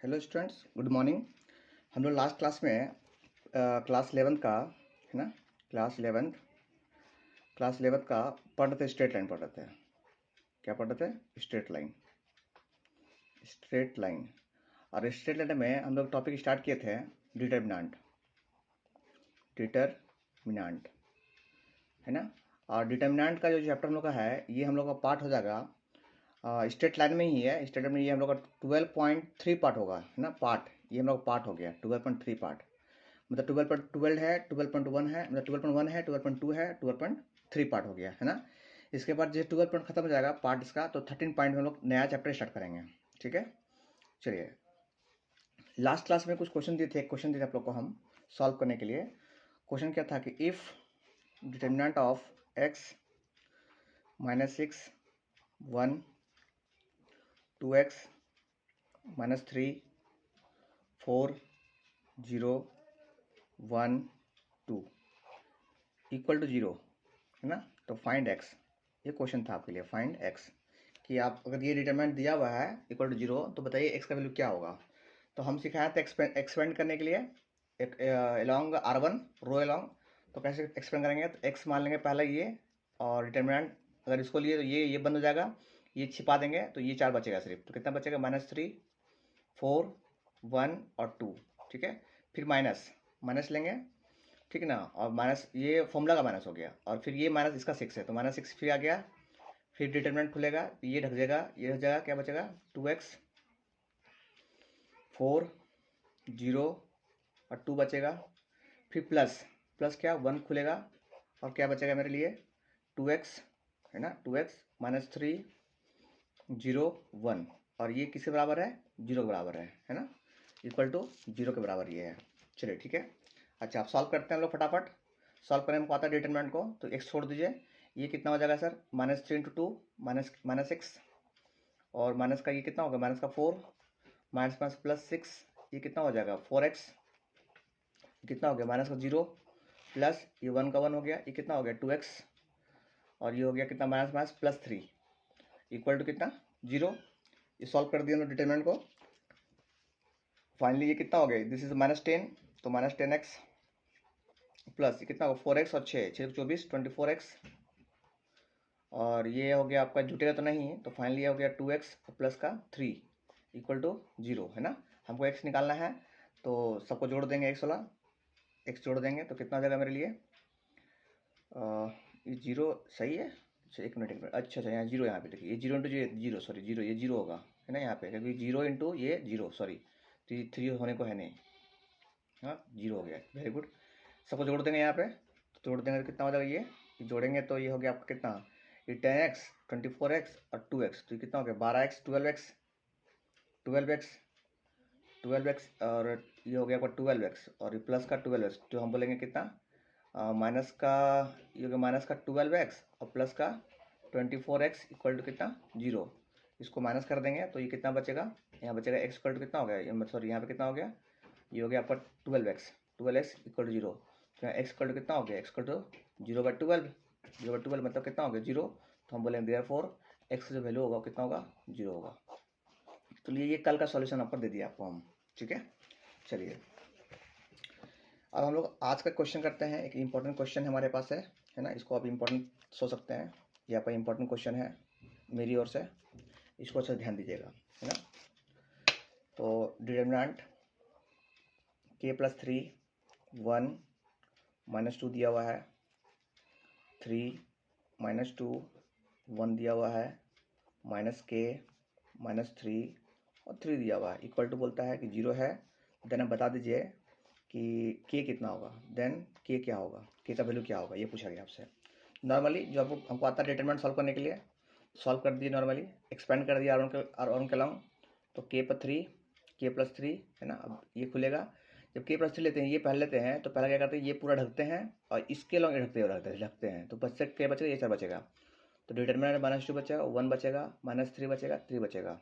Hello students, good morning. हम लोग last class में क्लास 11 का है ना, क्लास 11 का पढ़ रहे थे, स्ट्रेट लाइन पढ़ रहे थे। क्या पढ़ रहे थे? Straight line. और स्ट्रेट लाइन में हम लोग टॉपिक स्टार्ट किए थे डिटर्मिनेंट है ना। और डिटर्मिनेंट का जो चैप्टर हम लोग का है, ये हम लोग का पार्ट हो जाएगा स्ट्रेट लाइन में ही है। स्ट्रेट लाइन में ये हम लोग का 12.3 पार्ट होगा, है ना। पार्ट ये हम लोग का पार्ट हो गया 12.3 पार्ट। मतलब 12.12 है, 12.1 है, मतलब 12.1 है, 12.2 है, 12.3 पार्ट हो गया, है ना। इसके बाद जैसे 12 पॉइंट खत्म हो जाएगा पार्ट इसका, तो 13 पॉइंट में हम लोग नया चैप्टर स्टार्ट करेंगे। ठीक है, चलिए। लास्ट क्लास में कुछ क्वेश्चन दिए थे आप लोग को हम सॉल्व करने के लिए। क्वेश्चन क्या था कि if determinant of x -6 1 2x -3 4 0 1 2 equal to 0 है ना, तो फाइंड x। ये क्वेश्चन था आपके लिए, फाइंड x कि आप अगर ये डिटरमिनेंट दिया हुआ है इक्वल टू 0, तो बताइए x का वैल्यू क्या होगा। तो हम सिखाए थे एक्सपेंड करने के लिए एक अलॉन्ग R1 रो अलॉन्ग। तो कैसे एक्सपेंड करेंगे, तो x मान लेंगे पहले ये, और डिटरमिनेंट अगर इसको लिए तो ये बंद हो जाएगा, ये छिपा देंगे तो ये 4 बचेगा सिर्फ। तो कितना बचेगा? -3 4 1 और 2। ठीक है, फिर माइनस लेंगे, ठीक है ना। और माइनस ये फॉर्मूला का माइनस हो गया, और फिर ये माइनस इसका 6 है तो -6 फिर आ गया। फिर डिटरमिनेंट खुलेगा, ये ढक जाएगा, ये ढक जाएगा, क्या बचेगा? 2x 4 0 और 2 बचेगा। फिर प्लस क्या 1 खुलेगा, और क्या बचेगा मेरे लिए? 2x है ना, 2x -3 0 1, और ये किसके बराबर है? 0 के बराबर है ना, इक्वल टू 0 के बराबर ये है। चलिए ठीक है। अच्छा, आप सॉल्व करते हैं हम लोग फटाफट। सॉल्व करने में आता है डिटरमिनेंट को, तो x छोड़ दीजिए। ये कितना हो जाएगा सर? -3 × 2 -6, और माइनस का ये कितना होगा? माइनस का 4 माइनस +6, ये कितना हो जाएगा? 4x। कितना हो गया? माइनस का 0 प्लस ये 1 का 1 हो गया, ये कितना हो गया? 2x, और ये हो गया कितना? -+3 इक्वल टू कितना? 0। ये सॉल्व कर दिया डिटरमिनेंट को। फाइनली ये कितना हो गया? दिस इज -10, तो -10x प्लस ये कितना होगा? 4x और 6 24 24x, और ये हो गया आपका, जुटेगा तो नहीं, तो फाइनली ये हो गया 2x प्लस का 3 इक्वल टू 0, है ना। हमको x निकालना है, तो सबको जोड़ देंगे, x वाला x जोड़ देंगे तो कितना हो जाएगा मेरे लिए? ये 0 सही है। अच्छा, एक मिनट। अच्छा, यहाँ 0, यहाँ पे देखिए, ये 0 × 0 सॉरी 0, ये 0 होगा, है ना यहाँ पे, क्योंकि 0 × ये 0 सॉरी, तो ये 3 होने को है नहीं। हाँ, 0 हो गया, वेरी गुड। सबको जोड़ देंगे यहाँ पे, तो जोड़ देंगे तो कितना हो जाएगा? ये जोड़ेंगे तो ये हो गया आपका कितना? ये 10x 24x और 2x, तो ये कितना हो गया? 12x 12x, और ये हो गया आपका 12x, और ये प्लस का 12x, तो हम बोलेंगे कितना? माइनस का ये हो गया माइनस का 12x और प्लस का 24x इक्वल टू कितना? 0। इसको माइनस कर देंगे तो ये कितना बचेगा? यहाँ बचेगा x इक्वल टू कितना हो गया? सॉरी, यहाँ पे कितना हो गया? ये हो गया आपका 12x इक्वल टू 0। तो यहाँ x इक्वल टू कितना हो गया? x इक्वल टू 0/12 मतलब कितना हो गया? 0। तो हम बोलेंगे देयरफॉर x का जो वैल्यू होगा कितना होगा? 0 होगा। तो ये कल का सॉल्यूशन आपको दे दिया आपको हम, ठीक है। चलिए, अब हम लोग आज का क्वेश्चन करते हैं। एक इम्पॉर्टेंट क्वेश्चन है हमारे पास है ना, इसको आप इम्पोर्टेंट सोच सकते हैं। ये आपका इम्पोर्टेंट क्वेश्चन है मेरी ओर से, इसको अच्छा ध्यान दीजिएगा, है ना। तो डिटरमिनेंट k + 3 1 -2 दिया हुआ है, 3 -2 1 दिया हुआ है, -k -3 और 3 दिया हुआ है, इक्वल टू बोलता है कि 0 है। देन आप बता दीजिए कि k कितना होगा, देन k क्या होगा, k का वैल्यू क्या होगा, ये पूछा गया आपसे। नॉर्मली जो हमको आता है डिटरमिनेंट सॉल्व करने के लिए, सॉल्व कर दिए नॉर्मली, एक्सपेंड कर दिया R1 के लॉन्ग, तो k + 3 है ना। अब ये खुलेगा, जब k + 3 लेते हैं, ये पहले लेते हैं, तो पहले क्या करते हैं? ये पूरा ढकते हैं, और इसके लॉन्ग ढकते हैं, तो बस से k बचेगा, ये 4 बचेगा। तो डिटरमिनेंट -2 बचेगा, 1 बचेगा, -3 बचेगा, 3 बचेगा।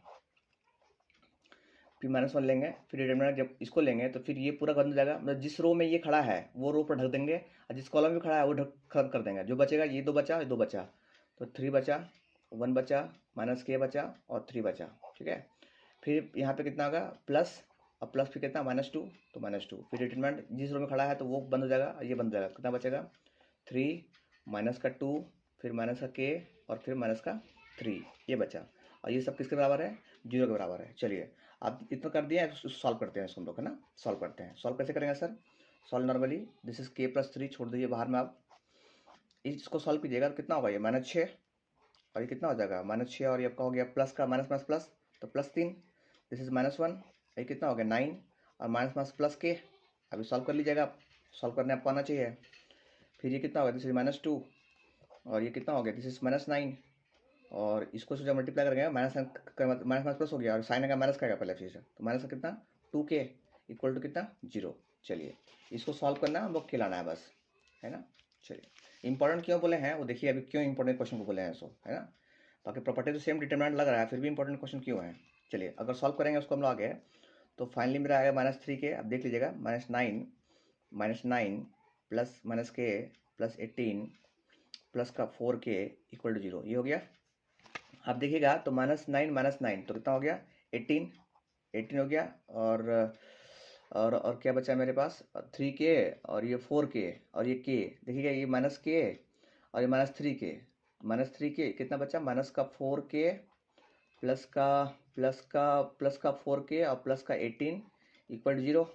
फिर -1 लेंगे, फिर डिटरमिनेंट जब इसको लेंगे तो फिर ये पूरा बंद हो जाएगा, मतलब जिस रो में ये खड़ा है वो रो पर ढक देंगे, और जिस कॉलम में खड़ा है वो ढक खत्म कर देंगे। जो बचेगा ये 2 बचा, ये 2 बचा, तो 3 बचा, 1 बचा, -k बचा और 3 बचा, ठीक है। फिर यहाँ पे कितना होगा? और प्लस फिर कितना -2 तो -2, फिर डिटरमिनेंट जिस रो में खड़ा है तो वो बंद हो जाएगा, ये बंद हो जाएगा, कितना बचेगा 3 माइनस का 2 फिर माइनस का k और फिर माइनस का 3, ये बचा। और ये सब किसके बराबर है 0 के बराबर है। चलिए आप इतना कर दिया, सॉल्व करते हैं इसको हम लोग, है ना। सॉल्व करते हैं, सॉल्व कैसे करेंगे sir, solve normally this is k+3 छोड़ दीजिए बाहर में, आप इसको सॉल्व कीजिएगा तो कितना होगा ये -6 और ये कितना हो जाएगा -6 और ये आपका हो गया प्लस का माइनस माइनस प्लस तो +3, दिस इज -1, ये कितना हो गया 9 और माइनस माइनस प्लस के, अभी सॉल्व कर लीजिएगा आप, सॉल्व करने आपको आना चाहिए। फिर ये कितना होगा, दिस इज -2 और ये कितना हो गया, दिस इज -9 और इसको से जब मल्टीप्लाई करेंगे माइनस माइनस प्लस हो गया और साइन का माइनस का पहले फिर से, तो माइनस का कितना 2k इक्वल टू कितना 0। चलिए इसको सॉल्व करना हम लोग खिलाना है बस, है ना। चलिए इंपॉर्टेंट क्यों बोले हैं वो देखिए, अभी क्यों इंपॉर्टेंट क्वेश्चन को बोले हैं इसको, है ना। बाकी प्रॉपर्टी तो सेम डिटरमिनेंट लग रहा है, फिर भी इंपॉर्टेंट क्वेश्चन क्यों है। चलिए अगर सॉल्व करेंगे उसको हम लोग आगे, तो फाइनली मेरा आएगा -3k, अब देख लीजिएगा -9 plus minus k plus 18 plus का 4k इक्वल टू 0, ये हो गया। आप देखिएगा तो -9 तो कितना हो गया 18 हो गया और क्या बचा मेरे पास 3k और ये 4k और ये k, देखिएगा ये -k और ये -3k कितना बचा माइनस का 4k प्लस का 4k और प्लस का 18 इक्वल टू 0।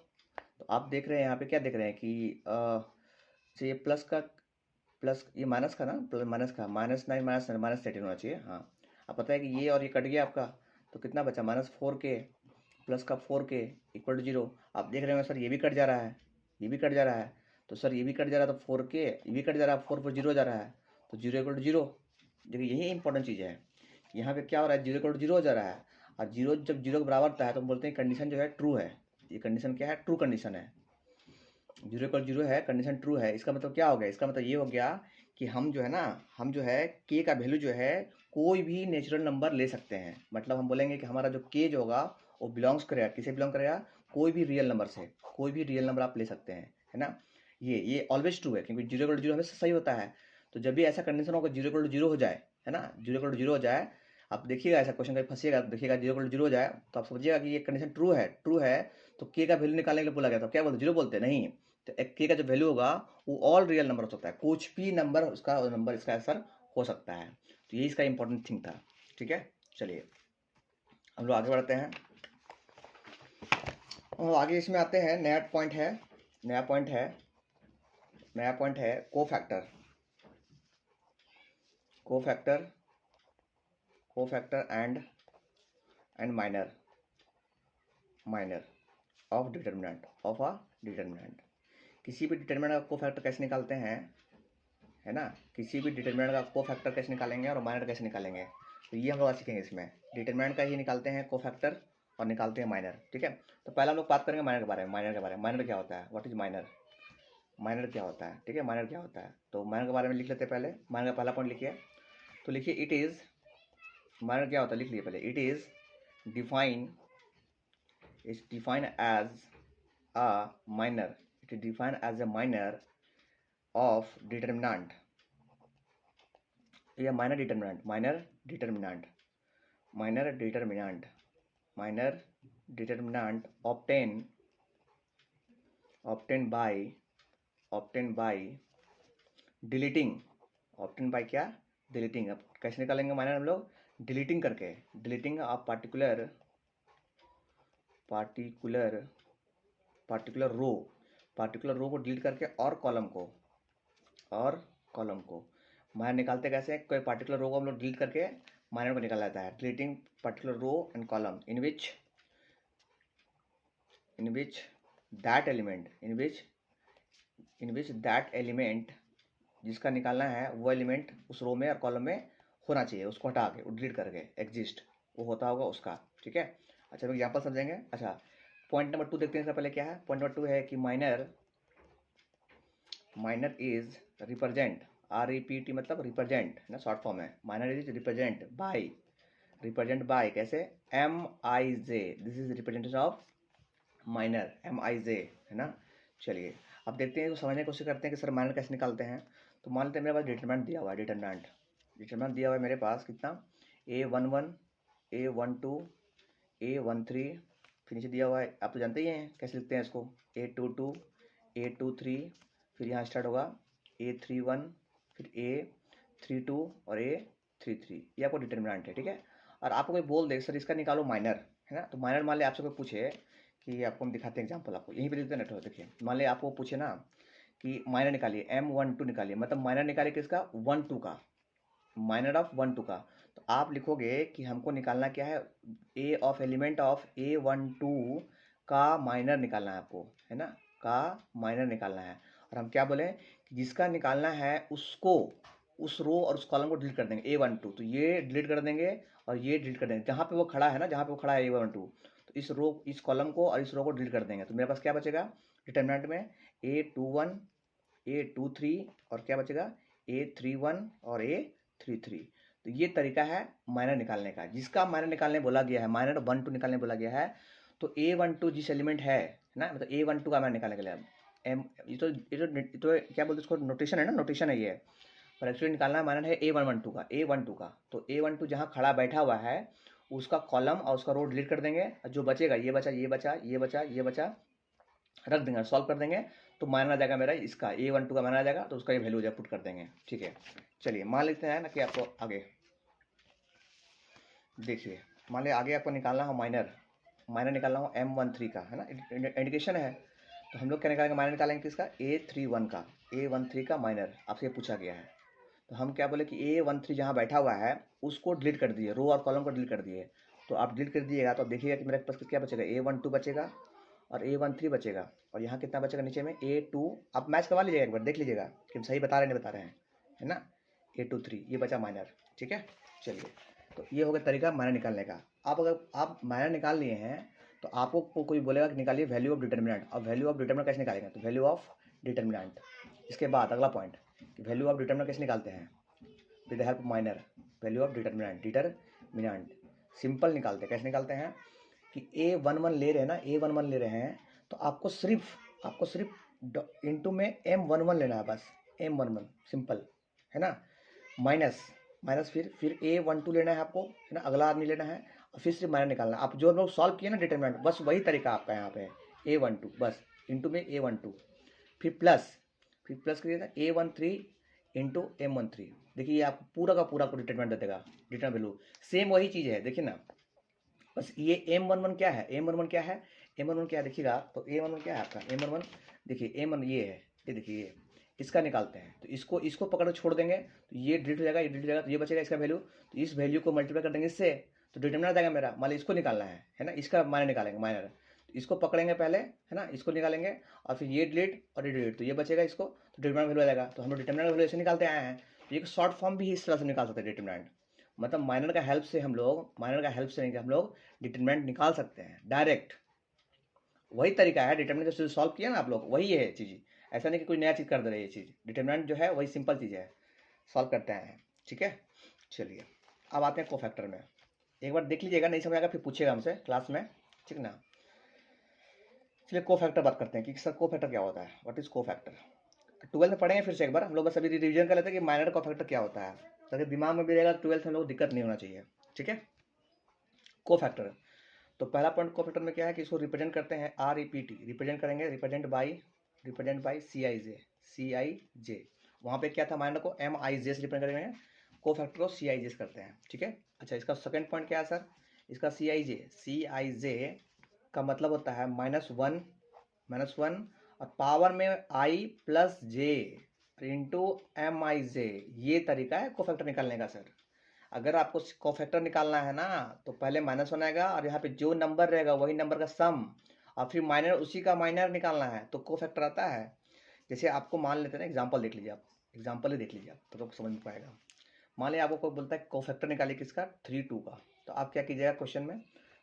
तो आप देख रहे हैं यहाँ पे क्या देख रहे हैं कि ये प्लस ये माइनस का ना माइनस का -9 -18 होना चाहिए, हाँ। अब पता है कि ये और ये कट गया आपका, तो कितना बचा -4k प्लस का 4k इक्वल टू 0। आप देख रहे हो सर ये भी कट जा रहा है, ये भी कट जा रहा है, तो सर ये भी कट जा रहा है तो 4k ये भी कट जा रहा है, 4 0 जा रहा है तो 0 इक्वल टू 0। देखिए यही इंपॉर्टेंट चीज़ है, यहाँ पे क्या हो रहा है 0 इक्वल टू 0 हो जा रहा है, और 0 जब 0 के बराबर होता है तो हम बोलते हैं कंडीशन जो है ट्रू है। ये कंडीशन क्या है, ट्रू कंडीशन है, 0 इक्वल 0 है, कंडीशन ट्रू है। इसका मतलब क्या हो गया, इसका मतलब ये हो गया कि हम जो है ना, हम जो है k का वैल्यू जो है कोई भी नेचुरल नंबर ले सकते हैं। मतलब हम बोलेंगे कि हमारा जो k जो होगा वो बिलोंग्स करेगा, किसे बिलोंग करेगा, कोई भी रियल नंबर से, कोई भी रियल नंबर आप ले सकते हैं, है ना। ये ऑलवेज ट्रू है, क्योंकि 0 इक्वल 0 हमेशा सही होता है। तो जब भी ऐसा कंडीशन होगा 0 इक्वल 0 हो जाए, है ना, 0 इक्वल 0 हो जाए, आप देखिएगा ऐसा क्वेश्चन कहीं फंसिएगा, देखिएगा 0 इक्वल 0 हो जाए तो आप समझिएगा कि ये कंडीशन ट्रू है। तो k का वैल्यू निकालने के लिए बोला गया था, क्या बोलते 0 बोलते नहीं, तो k का जो वैल्यू होगा वो ऑल रियल नंबर हो सकता है, कुछ भी नंबर उसका नंबर इसका आंसर हो सकता है। तो ये इसका इंपॉर्टेंट थिंग था, ठीक है। चलिए हम लोग आगे बढ़ते हैं, और आगे इसमें आते हैं, नया पॉइंट है cofactor and minor of determinant. किसी भी डिटरमिनेंट का कोफैक्टर कैसे निकालते हैं, है ना, किसी भी डिटरमिनेंट का कोफैक्टर कैसे निकालेंगे और माइनर कैसे निकालेंगे, तो ये हम लोग आज सीखेंगे। इसमें डिटरमिनेंट का ही निकालते हैं कोफैक्टर और निकालते हैं माइनर, ठीक है। तो पहला हम लोग बात करेंगे माइनर के बारे में, माइनर क्या होता है, व्हाट इज माइनर क्या होता है, ठीक है, माइनर क्या होता है। तो माइनर के बारे में लिख लेते हैं पहले, माइनर का पहला पॉइंट लिखिए, तो लिखिए इट इज, माइनर क्या होता है लिख लीजिए पहले, it is defined as a minor, it is defined as a minor of determinant, या minor determinant obtained by deleting, obtained by क्या deleting। अब कैसे निकालेंगे माइनर हम लोग, डिलीटिंग करके, डिलीटिंग ऑफ पार्टिकुलर रो को डिलीट करके और कॉलम को माइनर निकालते कैसे, कोई पार्टिकुलर रो को हम लोग डिलीट करके माइनर को निकाला जाता है, deleting particular row and column in which that element जिसका निकालना है वो एलिमेंट उस रो में और कॉलम में होना चाहिए, उसको हटा के डिलीट करके एग्जिस्ट वो होता होगा उसका, ठीक है। अच्छा एग्जाम्पल समझेंगे। अच्छा पॉइंट नंबर 2 देखते हैं, इसका पहले क्या है, पॉइंट नंबर 2 है कि माइनर इज रिप्रेजेंट, REPT मतलब रिप्रेजेंट ना, शॉर्ट फॉर्म है, माइनर इज रिप्रेजेंट बाय कैसे, MIJ, this is representation of minor, MIJ, है ना। चलिए अब देखते हैं, तो समझने की कोशिश करते हैं कि सर माइनर कैसे निकालते हैं। तो मान लेते हैं मेरे पास डिटरमिनेंट दिया हुआ है, डिटरमिनेंट दिया हुआ है मेरे पास कितना, A11 A12 A13 फिर नीचे दिया हुआ है, आप तो जानते ही हैं कैसे लिखते हैं इसको, A22 A23, फिर यहाँ स्टार्ट होगा A31, फिर A32 और A33, ये आपको डिटर्मिनेंट है, ठीक है। और आपको कोई बोल दे सर इसका निकालो माइनर, है ना, तो माइनर मान लिया आपसे कोई पूछे कि आपको हम दिखाते हैं एग्जाम्पल, आपको यहीं पे देते हैं, देखिए मान लिया आपको पूछे ना कि माइनर निकालिए M12 निकालिए, मतलब माइनर निकालिए किसका, 1 2 का, माइनर ऑफ 1 2 का। तो आप लिखोगे कि हमको निकालना क्या है, ए ऑफ एलिमेंट ऑफ A12 का माइनर निकालना है आपको, है ना, का माइनर निकालना है। और हम क्या बोले कि जिसका निकालना है उसको उस रो और उस कॉलम को डिलीट कर देंगे A12, तो ये डिलीट कर देंगे और ये डिलीट कर देंगे, जहाँ पे वो खड़ा है ना, जहाँ पे वो खड़ा है A12, तो इस रो, इस कॉलम को और इस रो को डिलीट कर देंगे। तो मेरे पास क्या बचेगा डिटर्मिनेंट में, A21 A23 और क्या बचेगा A31 और A33। तो ये तरीका है माइनर निकालने का, जिसका माइनर निकालने बोला गया है, माइनर 1 2 निकालने बोला गया है, तो A12 जिस एलिमेंट है ना, मतलब A12 का माइनर निकालने के लिए एम, ये तो क्या बोलते हैं इसको, नोटेशन है ना, नोटेशन है ये, पर एक्चुअली निकालना माइनर है A12 का, A12 का। तो A12 जहाँ खड़ा बैठा हुआ है उसका कॉलम और उसका रो डिलीट कर देंगे, जो बचेगा ये बचा, ये बचा, ये बचा, ये बचा, रख देंगे, सॉल्व कर देंगे, तो माइनर आ जाएगा मेरा इसका, A12 का माइनर आ जाएगा, तो उसका ये वैल्यू पुट कर देंगे, ठीक है। चलिए मान लेते हैं ना कि आपको आगे देखिए, मान लिया आगे आपको निकालना हो माइनर, माइनर निकालना हो M13 का, है ना, इंडिकेशन है, तो हम लोग क्या निकालेंगे, माइनर निकालेंगे किसका, A31 का, A13 का माइनर आपसे पूछा गया है। तो हम क्या बोले कि A13 जहाँ बैठा हुआ है उसको डिलीट कर दिए, रो और कॉलम को डिलीट कर दिए। तो आप डिलीट कर दिएगा तो आप देखिएगा कि मेरे पास क्या बचेगा, A12 बचेगा और A13 बचेगा, और यहाँ कितना बचेगा नीचे में A2, आप मैच करवा लीजिएगा, एक बार देख लीजिएगा कि हम सही बता रहे नहीं बता रहे हैं, है ना, A23 ये बचा माइनर, ठीक है। चलिए, तो ये हो गया तरीका माइनर निकालने का। आप अगर आप माइनर निकाल लिए हैं तो आपको कोई बोलेगा कि निकालिए वैल्यू ऑफ डिटर्मिनेंट, और वैल्यू ऑफ डिटर्मिनेंट कैसे निकालेंगे, तो वैल्यू ऑफ डिटर्मिनेंट, इसके बाद अगला पॉइंट, वैल्यू ऑफ डिटर्मिनेंट कैसे निकालते हैं, with the help minor, value of determinant simple निकालते हैं, कैसे निकालते हैं कि A11 ले रहे हैं ना, A11 ले रहे हैं, तो आपको सिर्फ इंटू में M11 लेना है, बस M11 सिंपल, है ना, माइनस फिर A12 लेना है आपको, है ना, अगला आदमी लेना है, और फिर सिर्फ माइनर निकालना है। आप जो लोग सॉल्व किए ना डिटर्मिनेंट, बस वही तरीका आपका यहाँ पे है, A12 बस इंटू में A12, फिर प्लस करिएगा A13 इंटू M13, देखिए ये आपको पूरा का पूरा आपको डिटर्मिनेंट दे देगा, डिटर्मिनेंट वैल्यू सेम वही चीज़ है, देखिए ना, बस ये M11 क्या है, M11 क्या है, M11 क्या है देखिएगा, तो M11 क्या है आपका, M11 देखिए M11 ये है, ये देखिए ये, इसका निकालते हैं, तो इसको पकड़ छोड़ देंगे, तो ये डिलीट हो जाएगा, ये डिलीट हो जाएगा, तो ये बचेगा इसका वैल्यू, तो इस वैल्यू को मल्टीप्लाई कर देंगे इससे, तो डिटर्मिनेंट आ जाएगा मेरा, मान लीजिए इसको निकालना है ना, इसका माइनर निकालेंगे, माइनर इसको पकड़ेंगे पहले, है ना, इसको निकालेंगे और फिर ये डिलीट और ये डिलीट, तो ये बचेगा इसको, तो डिटर्मिनेंट वैल्यू आ जाएगा। तो हम लोग डिटर्मिनेंट वैल्यू ऐसे निकालते आए हैं, तो ये शॉर्ट फॉर्म भी इस तरह से निकाल सकते हैं डिटर्मिनेंट, मतलब माइनर का हेल्प से हम लोग डिटर्मिनेंट निकाल सकते हैं डायरेक्ट, वही तरीका है डिटर्मिनेंट जो सॉल्व किया ना आप लोग, वही है चीज़, ऐसा नहीं कि कोई नया चीज़ कर दे रही है, ये चीज़ डिटर्मिनेंट जो है वही सिंपल चीज़ है, सॉल्व करते हैं, ठीक है। चलिए अब आते हैं कोफैक्टर में, एक बार देख लीजिएगा, नहीं समझ आएगा फिर पूछिएगा हमसे क्लास में, ठीक ना। चलिए कोफैक्टर बात करते हैं कि सर कोफैक्टर क्या होता है, व्हाट इज कोफैक्टर, 12th में पढ़ेंगे फिर से एक बार हम लोग, बस अभी रिवीजन कर लेते हैं कि माइनर कोफैक्टर क्या होता है, ताकि दिमाग में भी रहेगा, 12th में लोग दिक्कत नहीं होना चाहिए, ठीक है। कोफैक्टर, तो पहला पॉइंट कोफैक्टर में क्या है कि इसको रिप्रेजेंट करते हैं REPT, रिप्रेजेंट करेंगे, रिप्रेजेंट बाई CIJ, वहाँ पे क्या था, माइनर को MIJ से रिप्रेजेंट करेंगे, कोफैक्टर को CIJ से करते हैं, ठीक है। अच्छा इसका सेकंड पॉइंट क्या है सर, इसका CIJ का मतलब होता है -1 और पावर में I plus J into MIJ, ये तरीका है कोफैक्टर निकालने का सर। अगर आपको कोफैक्टर निकालना है ना तो पहले -1 आएगा और यहाँ पे जो नंबर रहेगा वही नंबर का सम, और फिर माइनर उसी का माइनर निकालना है, तो कोफैक्टर आता है। जैसे आपको मान लेते हैं ना, एग्जांपल देख लीजिए आप, एग्जांपल ही देख लीजिए आप तो समझ में पाएगा। मान लिया आपको कोई बोलता है कोफैक्टर निकालिए किसका, 3 2 का, तो आप क्या कीजिएगा क्वेश्चन में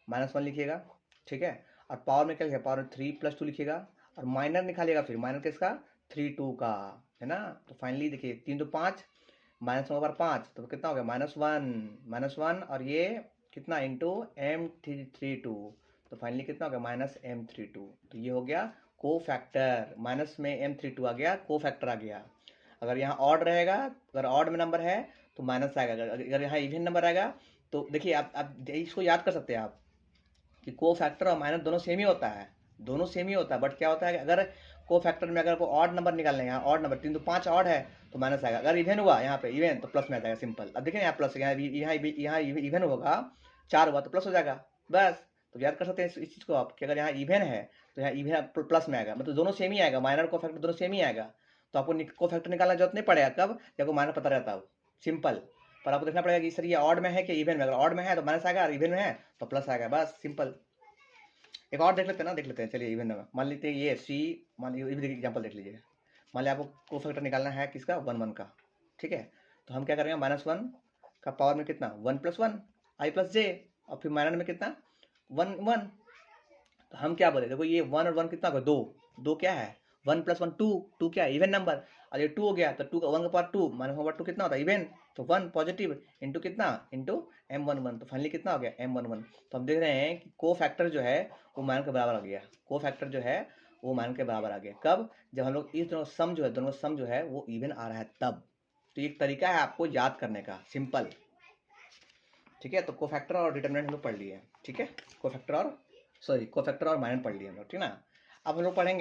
-1 लिखिएगा, ठीक है, और पावर में क्या लिखिएगा, पावर में 3+2 लिखिएगा, और माइनर निकालिएगा, फिर माइनर किसका, 3 2 का, है ना। तो फाइनली देखिए 3 2 5, -1/5, तो कितना हो गया, -1 और ये कितना इंटू M32, तो फाइनली कितना हो गया, -M32, तो ये हो गया कोफैक्टर, माइनस में M32 आ गया, कोफैक्टर आ गया। अगर यहाँ ऑड रहेगा, अगर ऑड में नंबर है तो माइनस आएगा, अगर यहाँ इवन नंबर आएगा तो देखिए आप इसको याद कर सकते हैं आप, कि को फैक्टर और माइनस दोनों सेम ही होता है, दोनों सेम ही होता है, बट क्या होता है कि अगर को फैक्टर में अगर को ऑड नंबर निकालना है, यहाँ ऑड नंबर 3 तो 5 ऑड है तो माइनस आएगा, अगर इवन हुआ यहाँ पे इवन तो प्लस में आ जाएगा, सिंपल। अब देखिए यहाँ प्लस, यहाँ इवन होगा 4 हुआ तो प्लस हो जाएगा, बस। तो याद कर सकते हैं इस चीज़ को आप कि अगर यहाँ इवन है तो यहाँ इवन प्लस में आएगा, मतलब दोनों सेम ही आएगा, माइनर को फैक्टर दोनों सेम ही आएगा। तो आपको को फैक्टर निकालना जरूरत नहीं पड़ेगा, कब जब को माइनर पता रहता हो, सिंपल। पर आपको देखना पड़ेगा कि सर ये ऑड में है कि इवन में, अगर ऑड में है तो माइनस आएगा और इवन में है तो प्लस आएगा, बस सिंपल। एक और देख लेते हैं ना, देख लेते हैं, चलिए इवन में मान लेते हैं ये सी, मान लीजिए एग्जाम्पल देख लीजिए। मान लिया आपको को फैक्टर निकालना है किसका, 1 1 का, ठीक है। तो हम क्या करेंगे, -1 का पावर में कितना 1 + 1 i + j, और फिर माइनर में कितना 1 1। तो हम क्या बोले, देखो ये 1 और 1 कितना होगा, 2, 2 क्या है 1 + 1 2, 2 क्या है इवन नंबर, और ये 2 हो गया तो 2 का 1 का पावर 2 -1/2 कितना होता है इवन, तो 1 पॉजिटिव इंटू कितना इंटू m11, तो फाइनली कितना हो गया m11। तो हम देख रहे हैं कि को फैक्टर जो है वो मान के बराबर आ गया, को फैक्टर जो है वो मान के बराबर आ गया, कब, जब हम लोग इस दोनों सम जो है, दोनों सम जो है वो इवन आ रहा है तब। तो एक तरीका है आपको याद करने का, सिंपल, ठीक है। तो को फैक्टर और डिटर्मिनेंट हम लोग पढ़ लिए, ठीक है, को फैक्टर और माइनर पढ़ लिए हम लोग, ठीक ना। अब हम लोग पढ़ेंगे